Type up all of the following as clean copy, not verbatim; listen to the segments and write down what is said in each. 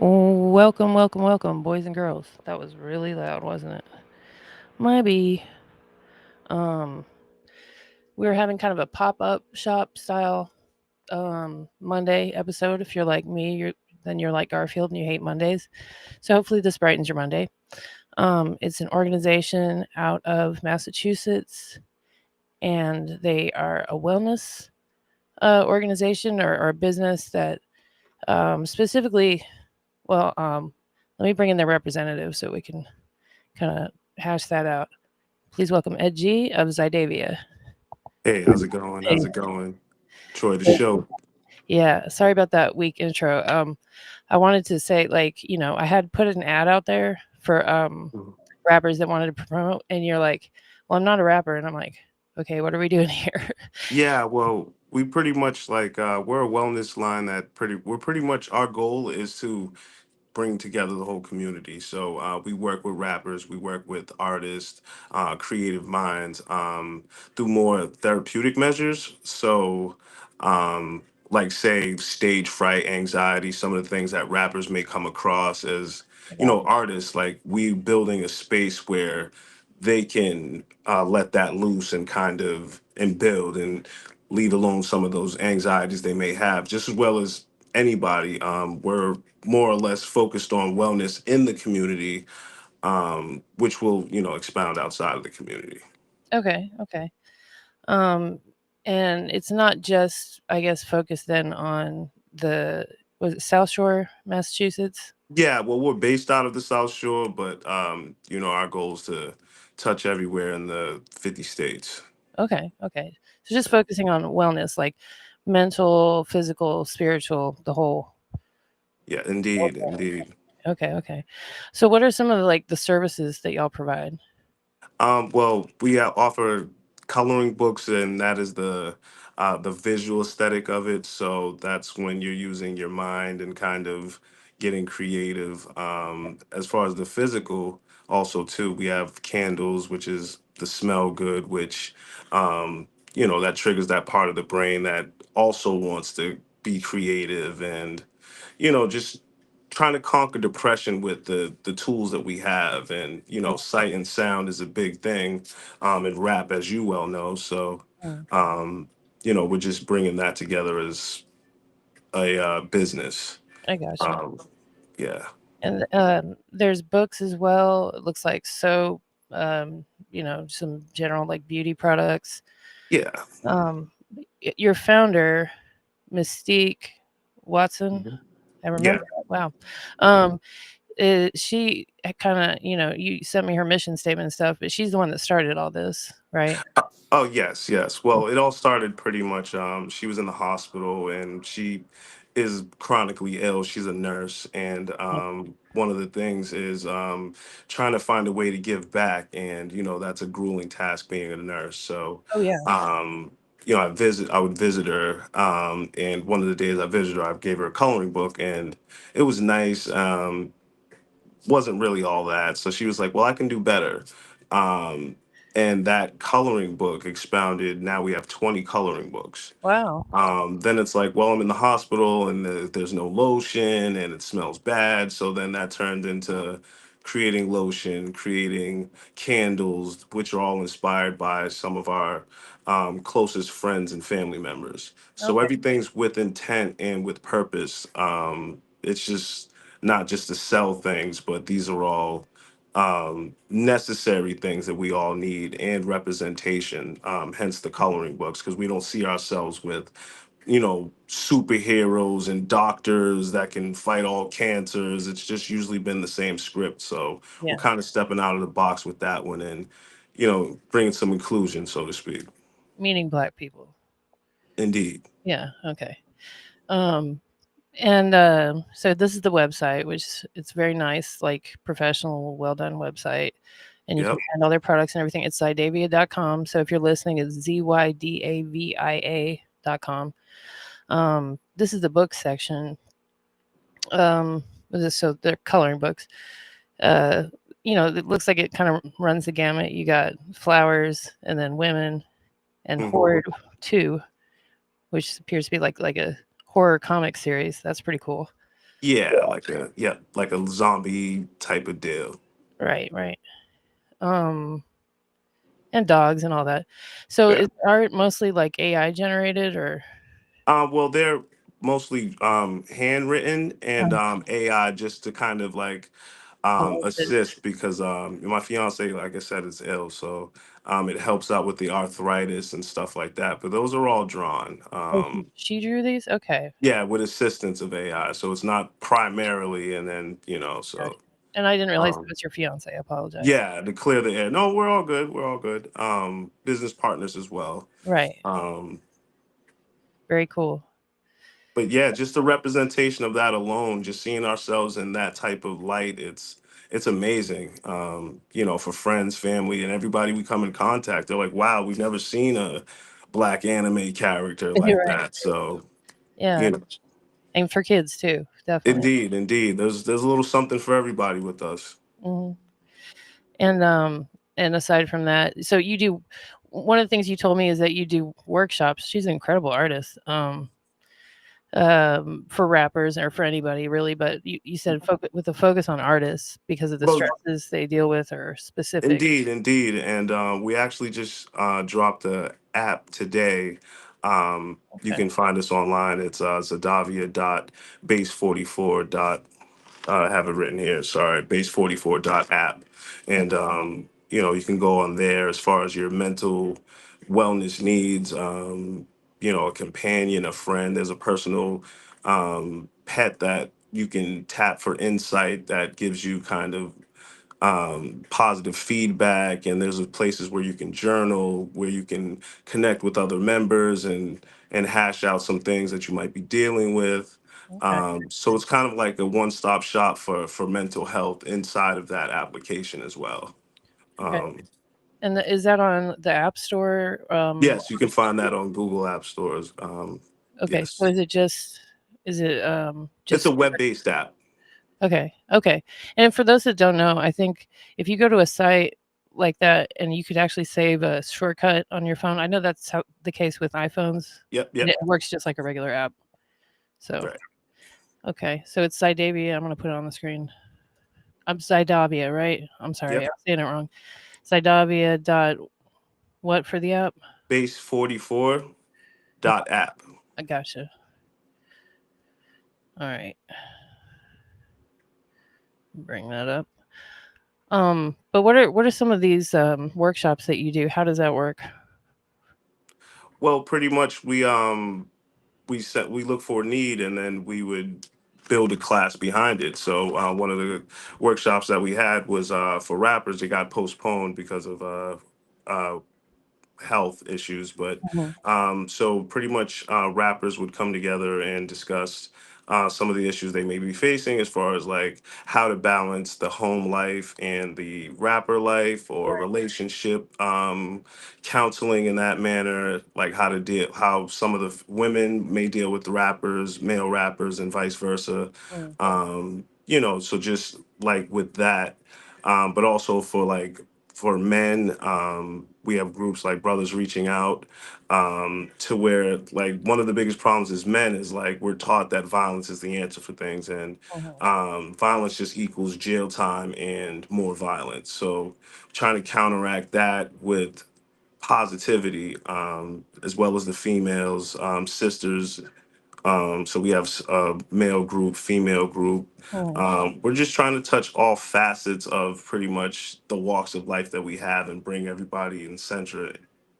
Welcome, boys and girls. That was really loud, wasn't it? Maybe. Um, we were having kind of a pop-up shop style Monday episode. If you're like me, you're like Garfield and you hate Mondays. So hopefully this brightens your Monday. It's an organization out of Massachusetts, and they are a wellness organization or a business that specifically. Well, let me bring in their representative so we can kind of hash that out. Please welcome Ed G of Zydavia. Hey, how's it going? Hey. How's it going? Troy, the show. Yeah, sorry about that weak intro. I wanted to say, I had put an ad out there for Mhm. rappers that wanted to promote, and you're like, "Well, I'm not a rapper," and I'm like, "Okay, what are we doing here?" Yeah, well, we pretty much we're a wellness line we're pretty much our goal is to bring together the whole community. So we work with rappers, we work with artists, creative minds through more therapeutic measures. So, like, say, stage fright, anxiety, some of the things that rappers may come across as, I got you. artists, like we building a space where they can let that loose and kind of and build and leave alone some of those anxieties they may have, just as well as anybody. We're more or less focused on wellness in the community, which will, expound outside of the community. Okay. Um, and it's not just, I guess, focused then on the was it South Shore, Massachusetts? Yeah, well, we're based out of the South Shore, but our goal is to touch everywhere in the 50 states. Okay. So just focusing on wellness, like mental, physical, spiritual, the whole. Yeah, indeed, indeed. Okay. So what are some of the services that y'all provide? Well, we offer coloring books, and that is the visual aesthetic of it. So that's when you're using your mind and kind of getting creative. As far as the physical, also too, we have candles, which is the smell good, which that triggers that part of the brain that also wants to be creative and just trying to conquer depression with the tools that we have. And sight and sound is a big thing in rap, as you well know. So Mm, um we're just bringing that together as a business. I gotcha. um yeah. And there's books as well. It looks like soap, some general like beauty products. Yeah. Um, your founder, Mystique Watson, Mhm. I Yeah. remember that. Wow. Um, she kind of, you sent me her mission statement and stuff, but she's the one that started all this, right? Oh, yes. Well, it all started pretty much. She was in the hospital and she is chronically ill. She's a nurse, and one of the things is trying to find a way to give back, and that's a grueling task being a nurse. So, Oh yeah. um, I would visit her, and one of the days I visited her, I gave her a coloring book, and it was nice. Wasn't really all that. So she was like, "Well, I can do better." Um, and that coloring book expounded. Now we have 20 coloring books. Wow. Then it's like, well, I'm in the hospital and there's no lotion and it smells bad. So then that turned into creating lotion, creating candles, which are all inspired by some of our closest friends and family members. So Okay. everything's with intent and with purpose. It's just not just to sell things, but these are all necessary things that we all need and representation, hence the coloring books, because we don't see ourselves with superheroes and doctors that can fight all cancers. It's just usually been the same script. So we're Yeah. kind of stepping out of the box with that one and bringing some inclusion, so to speak. Meaning black people. Indeed. Yeah. Okay. Um, and so this is the website, which it's very nice, like professional, well done website. And you can Yep. find all their products and everything at Zydavia.com. So if you're listening, it's Zydavia.com. This is the book section. So they're coloring books. Uh, it looks like it kind of runs the gamut. You got flowers and then women and Hmm. Horde 2, which appears to be like a horror comic series. That's pretty cool. Yeah, like a zombie type of deal. Right, right. Um, and dogs and all that. So Yeah. is art mostly like AI generated or Well, they're mostly handwritten and AI just to kind of like talented? assist because my fiance, like I said, is ill, so it helps out with the arthritis and stuff like that. But those are all drawn. Oh, she drew these? Okay. Yeah, with assistance of AI, so it's not primarily, and then Gotcha. so And I didn't realize it um, was your fiance. I apologize. yeah, to clear the air. No, we're all good. We're all good. Business partners as well. Right. Um, Very cool. but yeah, just the representation of that alone, just seeing ourselves in that type of light, it's amazing. For friends, family, and everybody we come in contact, they're like, "Wow, we've never seen a black anime character You're like right. that." So, Yeah. you know, And for kids too, definitely. indeed, indeed, there's a little something for everybody with us. Hmm. And aside from that, so you do one of the things you told me is that you do workshops. She's an incredible artist. For rappers or for anybody really, but you said with a focus on artists because of the Well, stresses they deal with or specific. indeed, indeed, and we actually just dropped the app today. You Okay. can find us online. It's Zydavia.base44. I have it written here. Sorry, base44.app, and you can go on there as far as your mental wellness needs. A companion, a friend. There's a personal pet that you can tap for insight that gives you kind of positive feedback, and there's places where you can journal, where you can connect with other members and hash out some things that you might be dealing with. Okay. So it's kind of like a one-stop shop for mental health inside of that application as well. Okay. um, And is that on the App Store? yes, you can find that on Google App Stores. Okay. So Yes, is it it's a just web-based app. okay? Okay. And for those that don't know, I think if you go to a site like that and you could actually save a shortcut on your phone. I know that's how the case with iPhones, Yep, and yep, it works just like a regular app. So right, okay. So it's Zydavia. I'm gonna put it on the screen. I'm Zydavia, right? I'm sorry, yep. I'm saying it wrong. Zydavia dot what for the app? Base44 Okay, dot app. I gotcha. All right, bring that up. But what are some of these workshops that you do? How does that work? Well, pretty much we look for a need, and then we would build a class behind it. So one of the workshops that we had was for rappers. It got postponed because of uh, health issues. But Mhm. so pretty much rappers would come together and discuss some of the issues they may be facing as far as like how to balance the home life and the rapper life or Right. relationship counseling in that manner, like how some of the women may deal with the rappers, male rappers, and vice versa. Mm. So just like with that, but also for men, we have groups like Brothers Reaching Out, to where like one of the biggest problems as men is like we're taught that violence is the answer for things, and Mhm. violence just equals jail time and more violence. So trying to counteract that with positivity, as well as the females, sisters. So we have a male group, female group. Mhm. We're just trying to touch all facets of pretty much the walks of life that we have and bring everybody in center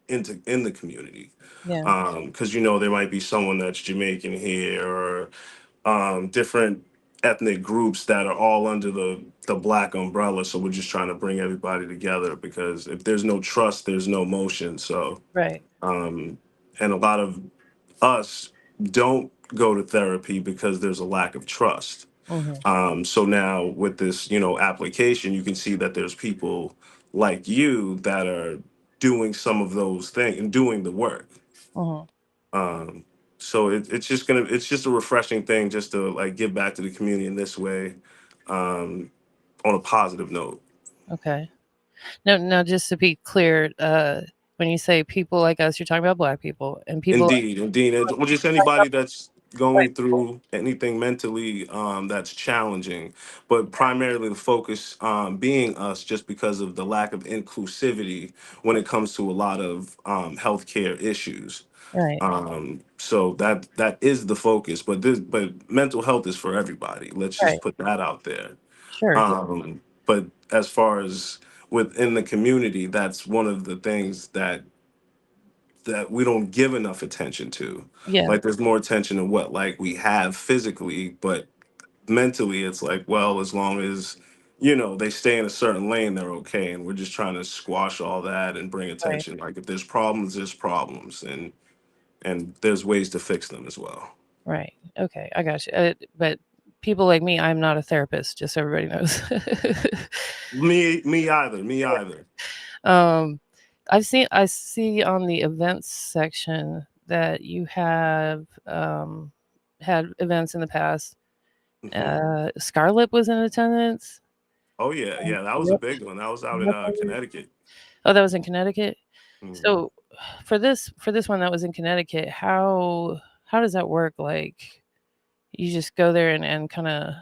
in the community. Yeah. Because there might be someone that's Jamaican here or different ethnic groups that are all under the black umbrella. So we're just trying to bring everybody together because if there's no trust, there's no motion. So Right. um, and a lot of us don't go to therapy because there's a lack of trust. Mhm. So now with this, application, you can see that there's people like you that are doing some of those things and doing the work. Mhm. Um, so it's just a refreshing thing just to like give back to the community in this way, um, on a positive note. Okay. Now, just to be clear, when you say people like us, you're talking about Black people and people Indeed, indeed. Well, just like anybody us. that's Right. going through anything mentally that's challenging, but primarily the focus being us, just because of the lack of inclusivity when it comes to a lot of healthcare issues. Right. So that is the focus, but mental health is for everybody. Let's just Right. put that out there. Sure. Yeah. But as far as within the community, that's one of the things that we don't give enough attention to. Yeah. Like there's more attention to what like we have physically, but mentally it's like, well, as long as they stay in a certain lane, they're okay. And we're just trying to squash all that and bring Right. attention. Like if there's problems, and there's ways to fix them as well. Right. Okay. I got you. But people like me, I'm not a therapist, just so everybody knows. Me either. Me either. um, I see on the events section that you have had events in the past. Hmm. Scarlett was in attendance. Oh yeah, Um, yeah. That was a Rep- big one. That was out in Rep- Connecticut. oh, that was in Connecticut. Hmm. So for this one that was in Connecticut, how does that work? Like you just go there and kind of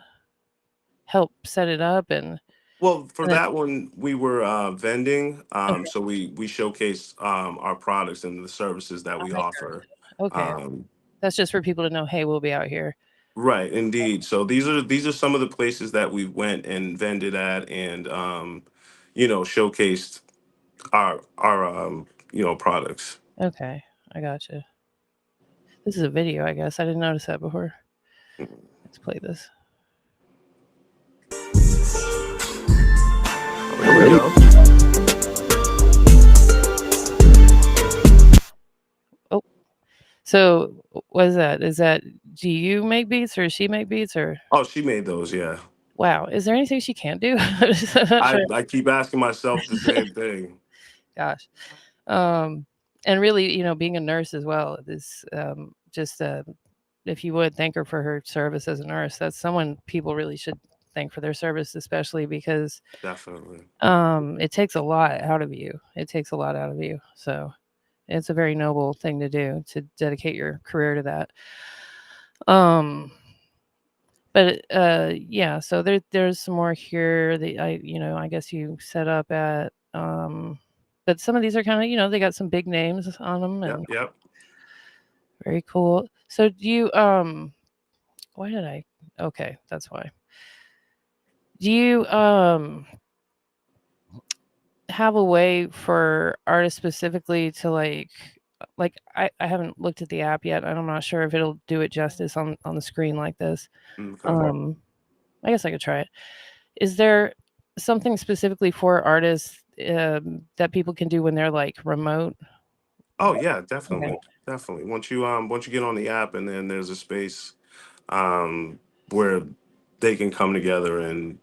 help set it up Well, for and then that one, we were vending. okay, So we showcased our products and the services that we I offer. gotcha. Okay, Um, that's just for people to know. Hey, we'll be out here. right, indeed. So these are some of the places that we went and vended at, and showcased our products. Okay, I gotcha. This is a video, I guess. I didn't notice that before. Let's play this. Oh, here we go. Oh, so what is that? Is that do you make beats or does she make beats or Oh, she made those. Yeah, wow? Is there anything she can't do? I'm not I sure. I keep asking myself the same thing. Gosh. Um, and really, being a nurse as well is just if you would thank her for her service as a nurse. That's someone people really should thank for their service, especially because Definitely. it takes a lot out of you. It takes a lot out of you. So it's a very noble thing to do to dedicate your career to that. Um, but yeah, so there's some more here that I guess you set up at. But some of these are kind of they got some big names on them Yep. and Yep. very cool. So do you why did I okay, that's why. Do you have a way for artists specifically to I haven't looked at the app yet and I'm not sure if it'll do it justice on the screen like this. Okay. Um I guess I could try it. Is there something specifically for artists that people can do when they're like remote? Oh yeah, Okay. definitely, definitely. Once you get on the app, and then there's a space where they can come together and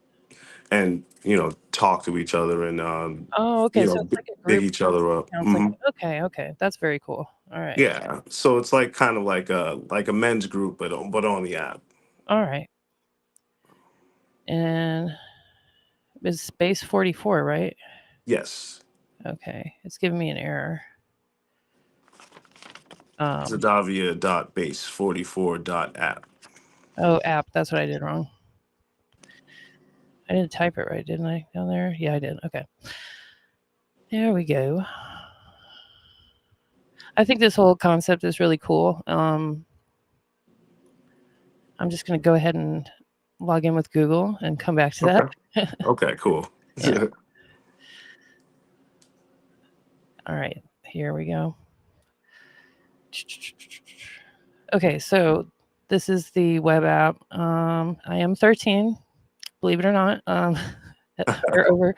talk to each other and Oh, okay. So it's like a big group each other up. counseling. Hmm. Okay, okay. That's very cool. All right. Yeah, so it's like kind of like a men's group, but on the app. All right. And it's space 44, right? Yes, Okay. It's giving me an error. Um, Zydavia.base44.app. oh, app. That's what I did wrong. I didn't type it right, didn't I? Down there? Yeah, I did. Okay. There we go. I think this whole concept is really cool. I'm just going to go ahead and log in with Google and come back to that. Okay. Okay. Cool. Yeah. All right. Here we go. Okay. So this is the web app. I am 13, believe it or not, or over.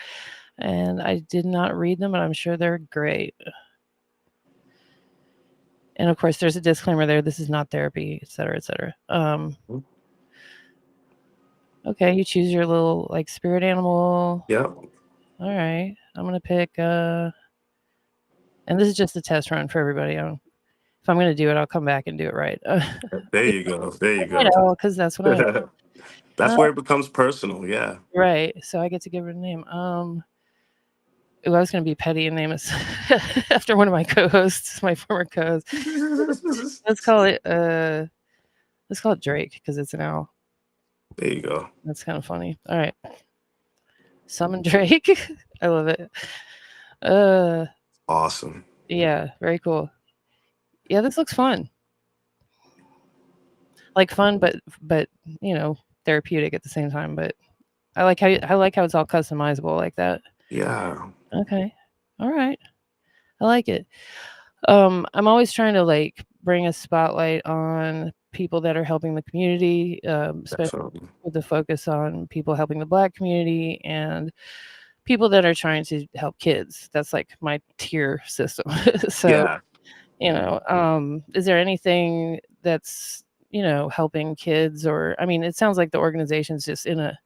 And I did not read them, but I'm sure they're great. And of course, there's a disclaimer there. This is not therapy, et cetera, et cetera. Okay, you choose your little like spirit animal. Yep. All right, I'm gonna pick. And this is just a test run for everybody. If I'm gonna do it, I'll come back and do it right. There you go. There you I go. know, because that's what I am. That's where it becomes personal. Yeah. Right. So I get to give her a name. Ooh, I was gonna be petty and name it after one of my co-hosts, my former co-host. Let's call it Let's call it Drake because it's an owl. There you go. That's kind of funny. All right, summon Drake. I love it. Uh, Awesome. yeah, very cool. Yeah, this looks fun. Like fun, but you know, therapeutic at the same time. But I like how it's all customizable like that. Yeah, Okay, all right, I like it. I'm always trying to like bring a spotlight on people that are helping the community, especially definitely. with the focus on people helping the Black community and people that are trying to help kids. That's like my tier system. So, Yeah. is there anything that's helping kids, or I mean, it sounds like the organization's just in a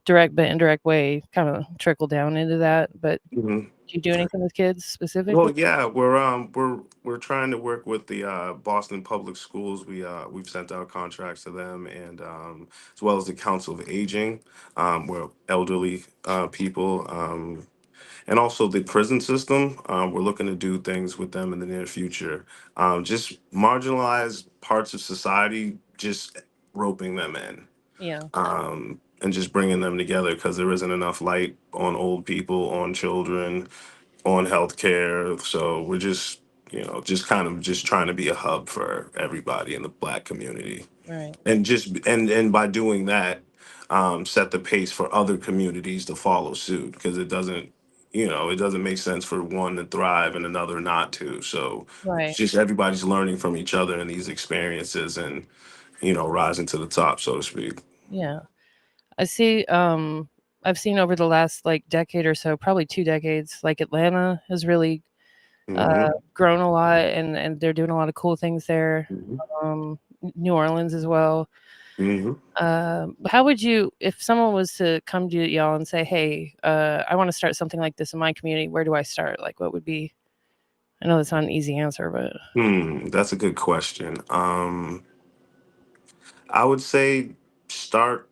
direct but indirect way kind of trickle down into that. But Mhm. do you do anything with kids specifically? Well, yeah, we're trying to work with the Boston Public Schools. We've sent out contracts to them, and as well as the Council of Aging, where elderly people, and also the prison system. We're looking to do things with them in the near future. Just marginalized parts of society, just roping them in, Yeah, and just bringing them together because there isn't enough light on old people, on children, on healthcare. So we're just, just kind of just trying to be a hub for everybody in the Black community, right, and and by doing that, set the pace for other communities to follow suit because it doesn't make sense for one to thrive and another not to. So it's right. just everybody's learning from each other in these experiences and rising to the top, so to speak. Yeah. I see I've seen over the last like decade or so, probably 2 decades, like Atlanta has really Hmm. grown a lot and they're doing a lot of cool things there. Hmm. New Orleans as well. Hmm. How would you, if someone was to come to y'all and say, "Hey, I want to start something like this in my community. Where do I start?" Like, what would be? I know that's not an easy answer, but That's a good question. I would say start.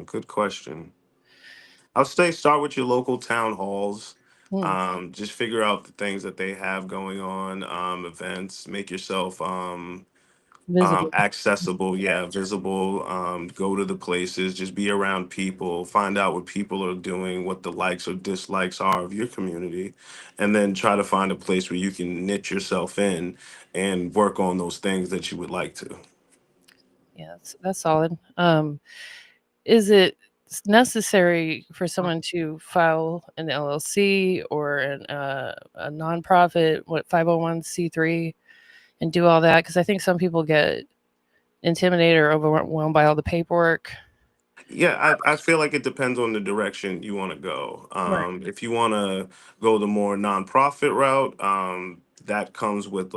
Good question. I'll say start with your local town halls. hmm, Just figure out the things that they have going on, events. Make yourself visible. accessible, yeah, visible. Go to the places. Just be around people. Find out what people are doing, what the likes or dislikes are of your community, and then try to find a place where you can knit yourself in and work on those things that you would like to. Yeah, that's solid. Is it necessary for someone to file an LLC or a nonprofit, what 501c3, and do all that? Because I think some people get intimidated or overwhelmed by all the paperwork. Yeah, I feel like it depends on the direction you want to go. Right. If you want to go the more nonprofit route, that comes with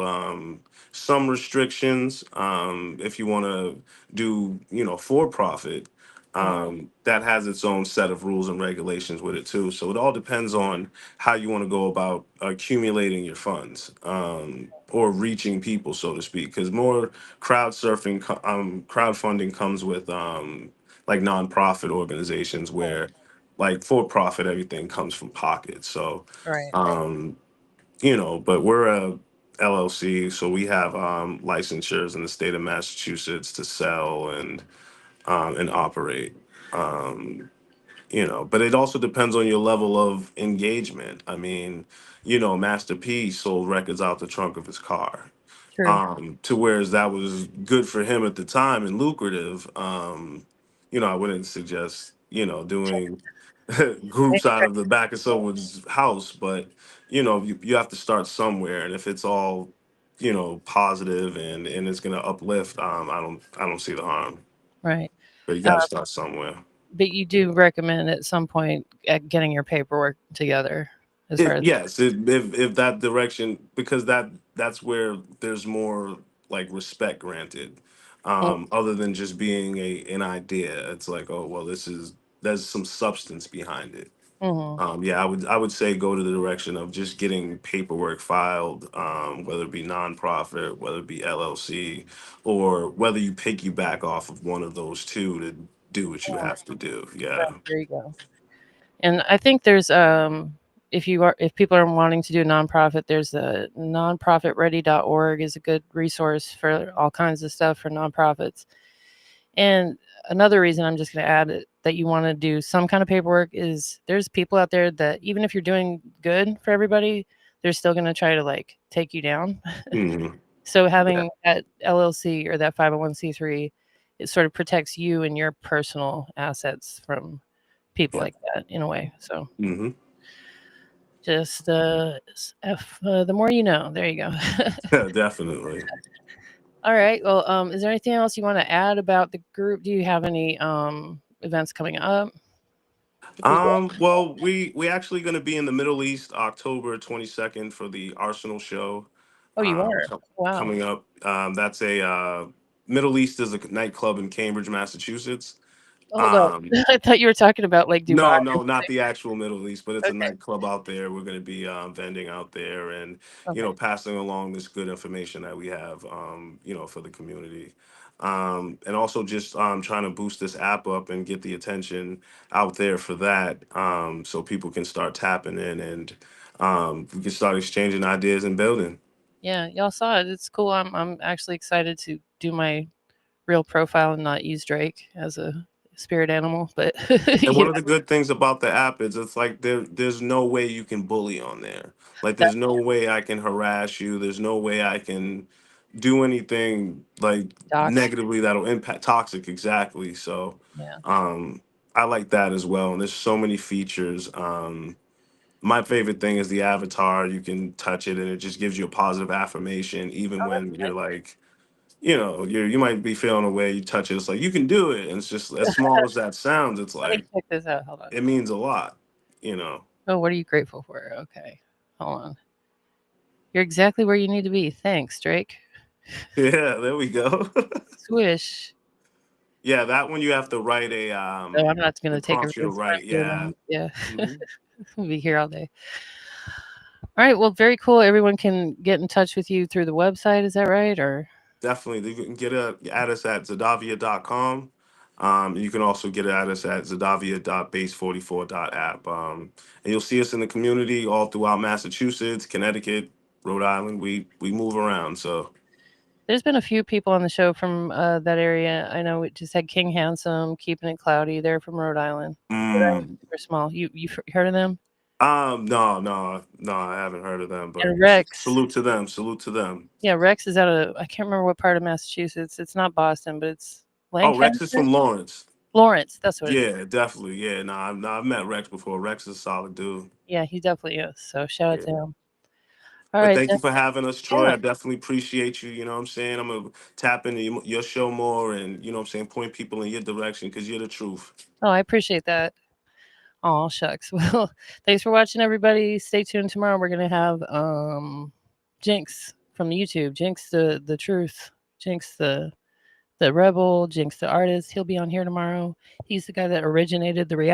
some restrictions. If you want to do, for profit, Mm, that has its own set of rules and regulations with it too. So it all depends on how you want to go about accumulating your funds, or reaching people, so to speak. Because more crowdfunding comes with like nonprofit organizations where like for profit everything comes from pocket. So right. um but we're a LLC, so we have licensures in the state of Massachusetts to sell and operate. um but it also depends on your level of engagement. I mean, Master P sold records out the trunk of his car, True. to whereas that was good for him at the time and lucrative. I wouldn't suggest, doing groups out of the back of someone's house, but you have to start somewhere. And if it's all, positive and it's gonna uplift, I don't see the harm. Right. But you Uh, gotta start somewhere. but you do recommend at some point getting your paperwork together as far as Yes, if that direction, because that's where there's more like respect granted, other than just being an idea. It's like, oh well, there's some substance behind it. mm-hmm. Yeah, I would say go to the direction of just getting paperwork filed, whether it be nonprofit, whether it be LLC, or whether you piggyback off of one of those two to do what you have to do. Yeah. Right, there you go. And I think there's if people are wanting to do a nonprofit, there's a nonprofitready.org is a good resource for all kinds of stuff for nonprofits. And another reason I'm just going to add that you want to do some kind of paperwork is there's people out there that even if you're doing good for everybody, they're still going to try to like take you down. Hmm. So Yeah. having that LLC or that 501c3, it sort of protects you and your personal assets from people Yeah. like that in a way. So Hmm. just the more you know. There you go. Yeah, definitely. All right. Well, is there anything else you want to add about the group? Do you have any events coming up for people? Well, we actually going to be in the Middle East October 22nd for the Arsenal show. Oh, you are. Wow. Coming up. That's a Middle East is a nightclub in Cambridge, Massachusetts. Hold up. Um, I thought you were talking about like Dubai. No, no, not the actual Middle East, but it's a Okay. nightclub out there. We're going to be vending out there and, Okay. passing along this good information that we have, for the community. And also just trying to boost this app up and get the attention out there for that, so people can start tapping in and we can start exchanging ideas and building. Yeah, y'all saw it. It's cool. I'm actually excited to do my real profile and not use Drake as a spirit animal, but And you one know of the good things about the app is it's like there's no way you can bully on there. Like that there's no way I can harass you. There's no way I can do anything like docs. negatively that'll impact toxic exactly. So Yeah. um I like that as well. And there's so many features. My favorite thing is the avatar. You can touch it and it just gives you a positive affirmation even Oh, that's when you're nice. like, you might be feeling a way, you touch it, it's like you can do it. And it's just as small as that sounds, it's Let me like check this out. Hold on. it means a lot, you know. Oh, what are you grateful for? Okay. Hold on. You're exactly where you need to be. Thanks, Drake. Yeah, there we go. Swish. Yeah, that one you have to write a No, I'm not going it to take prompts you to everyone's time write, doing yeah. that. Yeah. Hmm. We'll be here all day. All right. Well, very cool. Everyone can get in touch with you through the website. Is that right? Or Definitely. You can at us at Zydavia.com. You can also get at us at Zydavia.base44.app. And you'll see us in the community all throughout Massachusetts, Connecticut, Rhode Island. We move around. So there's been a few people on the show from that area. I know we just had King Handsome, Keeping It Cloudy. They're from Rhode Island. Rhode Island, mm, super small. You heard of them? no, no, no, I haven't heard of them, but And Rex. salute to them. Salute to them. Yeah, Rex is out of I can't remember what part of Massachusetts. It's not Boston, but it's Oh, Rex is Lancaster, from Lawrence. Lawrence. That's what it is. Yeah, definitely. Yeah, I've met Rex before. Rex is a solid dude. Yeah, he definitely is. So shout out Yeah. to him. All But right, thank then. you for having us, Troy. Yeah. I definitely appreciate you. You know what I'm saying? I'm gonna tap into your show more, and you know what I'm saying, point people in your direction because you're the truth. Oh, I appreciate that. Oh shucks. Well, thanks for watching, everybody. Stay tuned tomorrow. We're gonna have Jinx from YouTube. Jinx the truth. Jinx the rebel. Jinx the artist. He'll be on here tomorrow. He's the guy that originated the reaction.